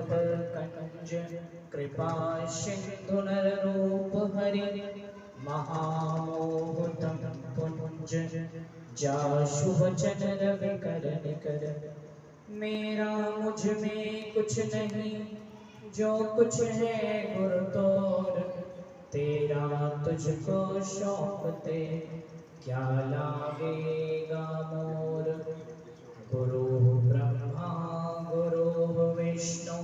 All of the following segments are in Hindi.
भक्त कंज कृपा सिंधु नर रूप हरि महामोहतम पुंज जाशु वचन रवि कर निकर। मेरा मुझ में कुछ नहीं जो कुछ है गुरु तोर, तेरा तुझको सौंपते क्या लागेगा मोर। गुरु ब्रह्मा गुरु विष्णु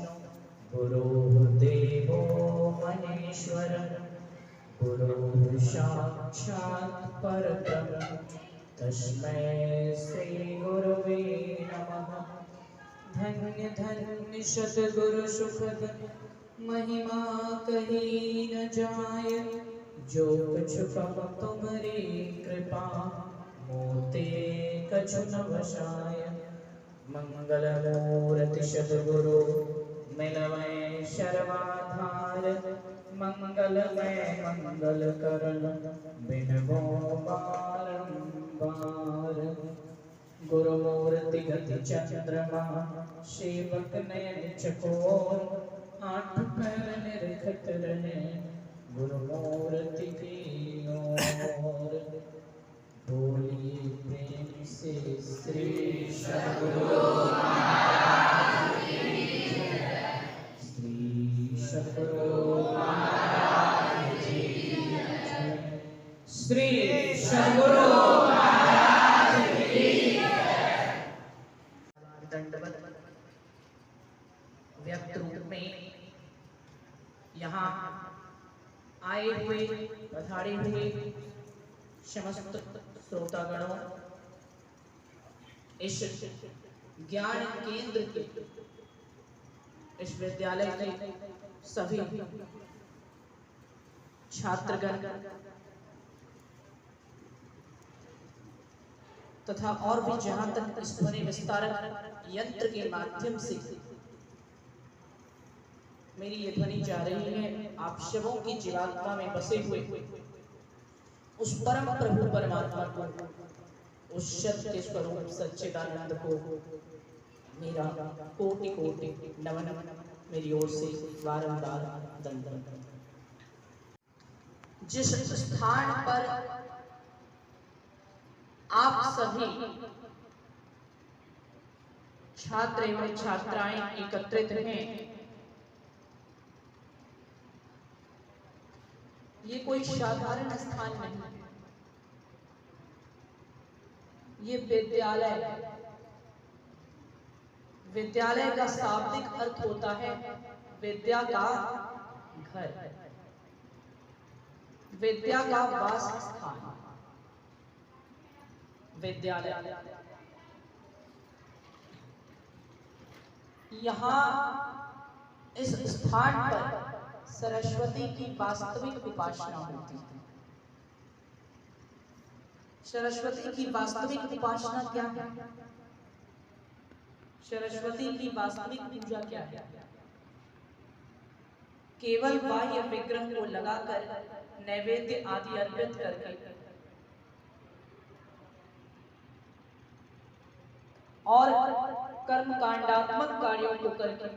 गुरु देवो महेश्वर, गुरु साक्षात् परब्रह्म तस्मै श्री गुरवे नमः। धन्य धन्य सद्गुरु सुखद महिमा कही न जाय, जो कुछ कहो तुम्हारी कृपा मोते कछु न बसाय। मंगल मूर्ति सद्गुरु मिलवै सर्वाधार, मंगलमय मंगल करण बिनबो बारंबार। गुरु मूर्ति गति चंद्रमा सेवक नयन चकोर, आठ पैर निरखत रहे गुरु मूर्ति की ओर। बोलिए प्रेम से श्री सद्गुरु महाराज की जय, श्री सद्गुरु महाराज की जय, श्री सद्गुरु महाराज की जय। दंडवत व्यक्त रूप में यहाँ आए हुए पधारे हुए समस्त श्रोतागणों, इस ज्ञान केंद्र के, इस विद्यालय के सभी छात्रगण तथा और भी जहां तक इस ध्वनि विस्तारक यंत्र के माध्यम से मेरी ये ध्वनि जा रही है, आप सबों की जीवात्मा में बसे हुए उस परम प्रभु परमात्मा को, उस सत्य स्वरूप सच्चिदानंद को मेरा कोटि कोटि नमन मेरी ओर से बारंबार दंडवत। जिस स्थान पर आप सभी छात्र एवं छात्राएं एकत्रित हैं, ये कोई साधारण स्थान नहीं, ये विद्यालय है। विद्यालय का शाब्दिक अर्थ होता है विद्या का घर, विद्या का वास स्थान, विद्यालय। यहाँ इस स्थान पर सरस्वती की वास्तविक उपासना होती है। सरस्वती की वास्तविक उपासना क्या है? सरस्वती की वास्तविक पूजा क्या है? केवल बाह्य विग्रह को लगाकर नैवेद्य आदि अर्पित करके और कर्मकांडात्मक कार्यों को करके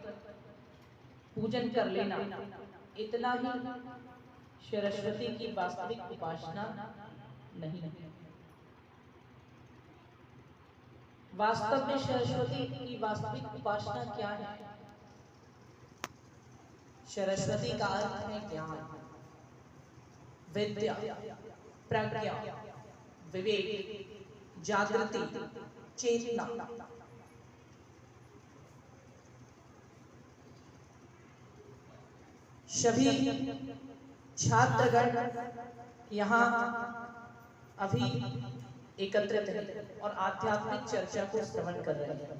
पूजन कर लेना, इतना ही सरस्वती की वास्तविक उपासना नहीं है। वास्तव में सरस्वती की वास्तविक उपासना क्या है? सरस्वती का अर्थ है ज्ञान, विद्या, प्रज्ञा, विवेक, जागृति, चेतना। सभी छात्रगण यहाँ अभी एकत्रित हैं और आध्यात्मिक चर्चा को श्रवण कर रहे हैं।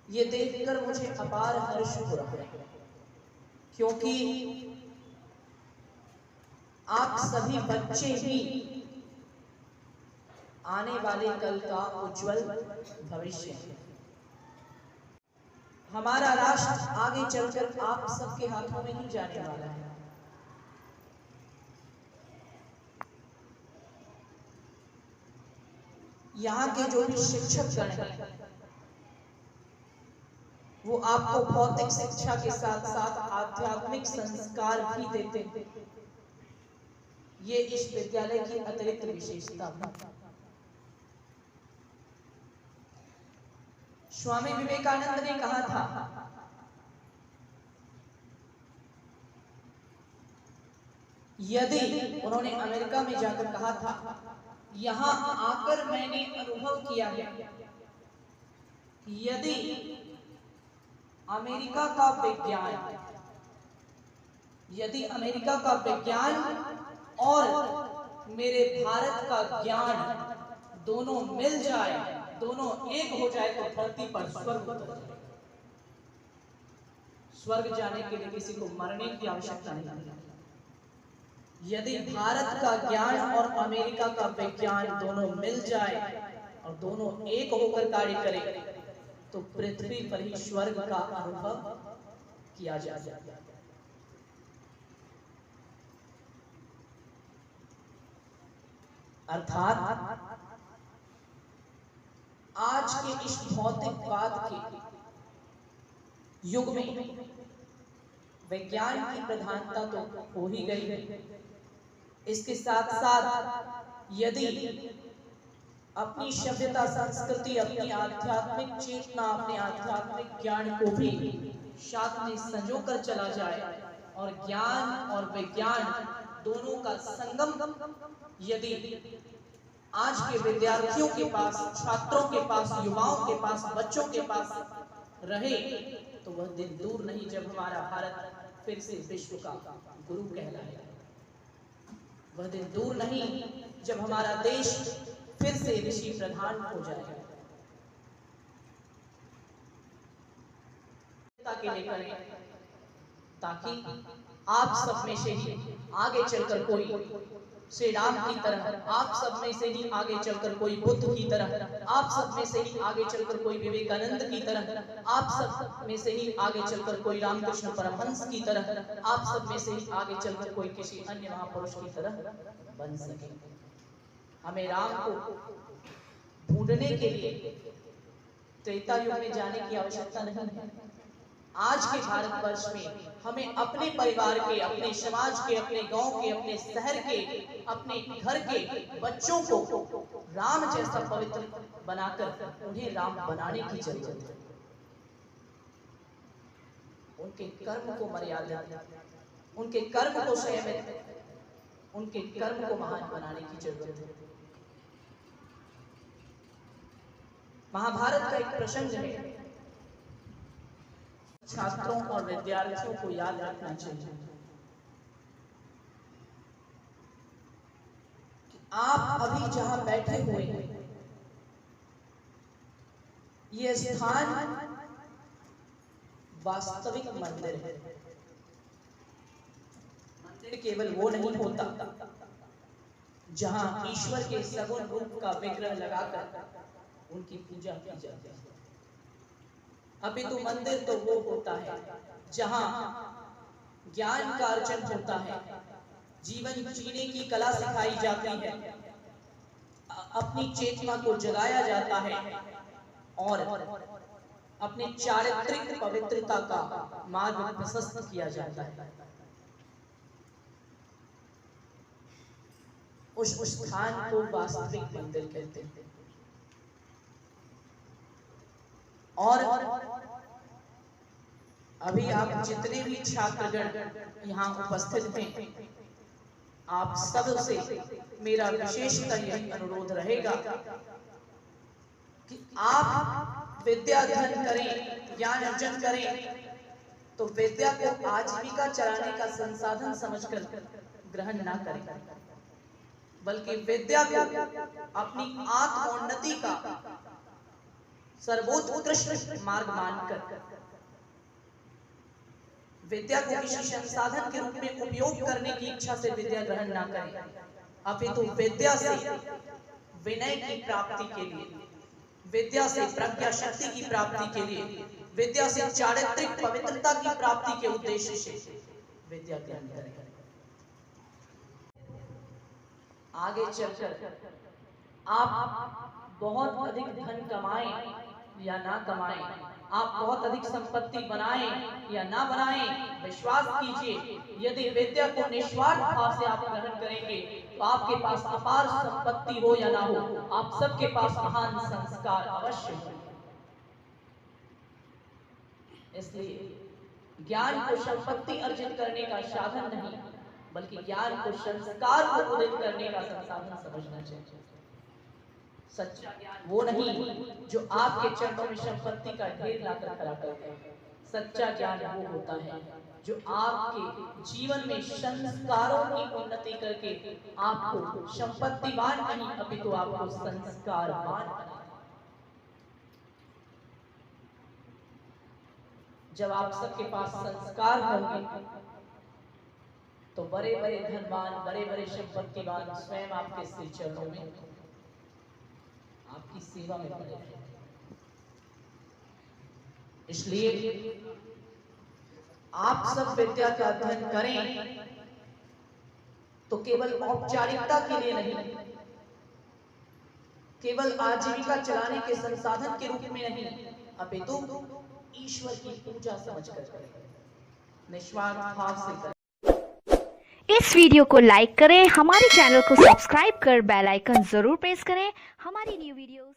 ये देखकर मुझे अपार हर्ष हो रहा है, क्योंकि आप सभी बच्चे ही आने वाले कल का उज्जवल भविष्य है। हमारा राष्ट्र आगे चलकर आप सबके हाथों में ही जाने वाला है। यहाँ के जो भी शिक्षक गण हैं, वो आपको भौतिक शिक्षा के साथ साथ आध्यात्मिक संस्कार भी देते हैं। ये इस विद्यालय की अतिरिक्त विशेषता है। स्वामी विवेकानंद ने कहा था, यदि उन्होंने अमेरिका में जाकर कहा था, यहां आकर मैंने अनुभव किया है, यदि अमेरिका का विज्ञान, यदि अमेरिका का विज्ञान और मेरे भारत का ज्ञान दोनों मिल जाए, दोनों एक हो जाए, तो धरती पर स्वर्ग उतर जाए। स्वर्ग जाने के लिए किसी को मरने की आवश्यकता नहीं। यदि भारत का ज्ञान और अमेरिका का विज्ञान दोनों मिल जाए और दोनों एक होकर कार्य करें, तो पृथ्वी पर ही स्वर्ग का अनुभव किया जा सकता है। अर्थात आज के इस भौतिकवाद के युग में विज्ञान की प्रधानता तो हो ही गई, इसके साथ साथ यदि अपनी सभ्यता, संस्कृति, अपनी आध्यात्मिक चेतना, अपने आध्यात्मिक ज्ञान को भी साथ में संजोकर चला जाए और ज्ञान और विज्ञान दोनों का संगम यदि आज के विद्यार्थियों के पास, छात्रों के पास, युवाओं के पास, बच्चों के पास रहे, तो वह दिन दूर नहीं जब हमारा भारत फिर से विश्व का गुरु कहलाएगा। वह दिन दूर नहीं जब हमारा देश फिर से ऋषि प्रधान हो जाएगा। ताकि आप सब में से ही आगे चलकर कोई श्री राम की तरह, आप सब में से ही आगे चलकर कोई बुद्ध की तरह, आप सब में से ही आगे चलकर कोई विवेकानंद की तरह, आप सब में से ही आगे चलकर कोई रामकृष्ण परमहंस की तरह, आप सब में से ही आगे चलकर कोई किसी अन्य महापुरुष की तरह बन सके। हमें राम को ढूंढने के लिए त्रेता युग में जाने की आवश्यकता नहीं है। आज के भारतवर्ष में हमें अपने परिवार के, अपने समाज के, अपने गांव के, अपने शहर के, अपने घर के बच्चों को राम जैसा पवित्र बनाकर उन्हें राम बनाने की जरूरत है। उनके कर्म को मर्यादा, उनके कर्म को संयमित, उनके कर्म को महान बनाने की जरूरत है। महाभारत का एक प्रसंग है, छात्रों और विद्यार्थियों को याद रखना चाहिए कि आप अभी जहां बैठे हुए हैं, ये स्थान वास्तविक मंदिर है। मंदिर केवल वो नहीं होता जहां ईश्वर के सगुण रूप का विग्रह लगाकर उनकी पूजा की जाती है। अपितु मंदिर तो वो होता है जहां ज्ञान का अर्जन होता है, जीवन जीने की कला सिखाई जाती है, अपनी चेतना को जगाया जाता है और अपनी चारित्रिक पवित्रता का मार्ग प्रशस्त किया जाता है। उस स्थान को वास्तविक मंदिर कहते हैं। और अभी आप जितने भी छात्रगण यहाँ उपस्थित हैं, आप सब से मेरा विशेषतः यही अनुरोध रहेगा कि आप विद्या अध्ययन करें, ज्ञान अर्जन करें, तो विद्या को आजीविका चलाने का संसाधन समझकर ग्रहण ना करें, बल्कि विद्या को अपनी आत्मोन्नति का सर्वोत्कृष्ट मार्ग मानकर विद्या को किसी संसाधन के रूप में उपयोग करने की इच्छा से विद्या ग्रहण ना करें, अपितु विद्या से विनय की प्राप्ति के लिए, विद्या से प्रज्ञा शक्ति की प्राप्ति के लिए, विद्या से चारित्रिक पवित्रता की प्राप्ति के उद्देश्य से विद्या ग्रहण करें। आगे चलकर आप बहुत अधिक धन कमाएं या ना कमाएं, आप बहुत अधिक संपत्ति बनाएं या ना बनाएं, विश्वास कीजिए यदि विद्या को निस्वार्थ भाव से आप ग्रहण करेंगे तो आपके पास अपार संपत्ति हो या ना हो, आप सबके पास महान संस्कार अवश्य हो। इसलिए ज्ञान को संपत्ति अर्जित करने का साधन नहीं, बल्कि ज्ञान को संस्कार को उदित करने का संसाधन समझना चाहिए। सच्चा ज्ञान वो नहीं जो आपके चरणों में संपत्ति का ढेर लाकर खड़ा करता है। सच्चा ज्ञान वो होता है जो आपके जीवन में संस्कारों की उन्नति करके आपको संपत्तिवान नहीं अपितु आपको संस्कारवान बनाए। जब आप सबके पास संस्कार होंगे तो बड़े बड़े धनवान, बड़े बड़े संपत्तिवान स्वयं आपके श्री चरणों में आपकी सेवा में पड़े हैं। इसलिए आप सब विद्या का अध्ययन करें तो केवल औपचारिकता के लिए नहीं, केवल आजीविका चलाने के संसाधन के रूप में नहीं, अपितु ईश्वर की पूजा समझकर करें, निस्वार्थ भाव से करें। इस वीडियो को लाइक करें, हमारे चैनल को सब्सक्राइब कर बेल आइकन जरूर प्रेस करें हमारी न्यू वीडियोस